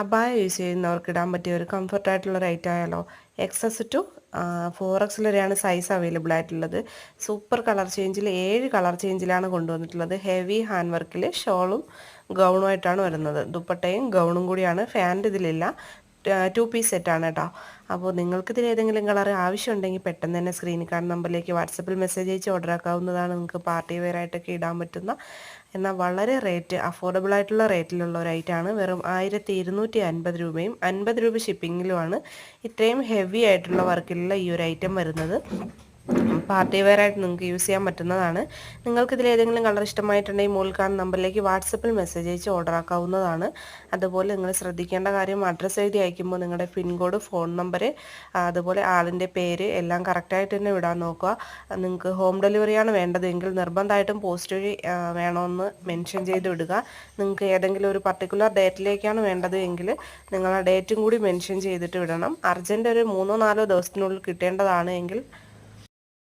അബായ use ചെയ്യുന്നവർക്ക് ഇടാൻ പറ്റിയ ഒരു കംഫർട്ടായിട്ടുള്ള റേറ്റ് ആയാലോ. എക്സസ് ടു 4X വരെയാണ് സൈസ് അവൈലബിൾ ആയിട്ടുള്ളത്. സൂപ്പർ കളർ ചേഞ്ചിൽ 7 കളർ ചേഞ്ചിലാണ് കൊണ്ടുവന്നിട്ടുള്ളത്. ഹെവി ഹാൻഡ് വർക്കിൽ ഷോളും ഗൗണുമായിട്ടാണ് വരുന്നത്. ദുപ്പട്ടയും ഗൗണും കൂടിയാണ്. ഫാൻറ്റ് ഇതിലില്ല. 2 പീസ് സെറ്റാണ് കേട്ടോ. അപ്പോൾ നിങ്ങൾക്കിതിൽ ഏതെങ്കിലും കളർ ആവശ്യമുണ്ടെങ്കിൽ പെട്ടെന്ന് തന്നെ സ്ക്രീനിൽ കാണുന്ന നമ്പറിലേക്ക് വാട്സപ്പിൽ മെസ്സേജ് അയച്ച് ഓർഡർ ആക്കാവുന്നതാണ്. നിങ്ങൾക്ക് പാർട്ടി വെയർ ആയിട്ടൊക്കെ ഇടാൻ പറ്റുന്ന എന്നാൽ വളരെ അഫോർഡബിൾ ആയിട്ടുള്ള റേറ്റിലുള്ള ഒരു ഐറ്റമാണ്. വെറും 1250 രൂപയും 50 രൂപ ഷിപ്പിങ്ങിലുമാണ് ഇത്രയും ഹെവി ആയിട്ടുള്ള വർക്കിലുള്ള ഈ ഒരു ഐറ്റം വരുന്നത്. പാർട്ടി വെയർ ആയിട്ട് നിങ്ങൾക്ക് യൂസ് ചെയ്യാൻ പറ്റുന്നതാണ്. നിങ്ങൾക്കിതിൽ ഏതെങ്കിലും കളർ ഇഷ്ടമായിട്ടുണ്ടെങ്കിൽ മുകളിൽ കാണുന്ന നമ്പറിലേക്ക് വാട്സപ്പിൽ മെസ്സേജ് അയച്ച് ഓർഡർ ആക്കാവുന്നതാണ്. അതുപോലെ നിങ്ങൾ ശ്രദ്ധിക്കേണ്ട കാര്യം, അഡ്രസ്സ് എഴുതി അയക്കുമ്പോൾ നിങ്ങളുടെ പിൻകോഡ്, ഫോൺ നമ്പർ, അതുപോലെ ആളിൻ്റെ പേര് എല്ലാം കറക്റ്റായിട്ട് തന്നെ വിടാൻ നോക്കുക. നിങ്ങൾക്ക് ഹോം ഡെലിവറിയാണ് വേണ്ടതെങ്കിൽ നിർബന്ധമായിട്ടും പോസ്റ്റ് വഴി വേണമെന്ന് മെൻഷൻ ചെയ്ത് വിടുക. നിങ്ങൾക്ക് ഏതെങ്കിലും ഒരു പർട്ടിക്കുലർ ഡേറ്റിലേക്കാണ് വേണ്ടത് എങ്കിൽ നിങ്ങൾ ആ ഡേറ്റും കൂടി മെൻഷൻ ചെയ്തിട്ട് വിടണം. അർജൻറ്റ് ഒരു 3-4 ദിവസത്തിനുള്ളിൽ കിട്ടേണ്ടതാണ് എങ്കിൽ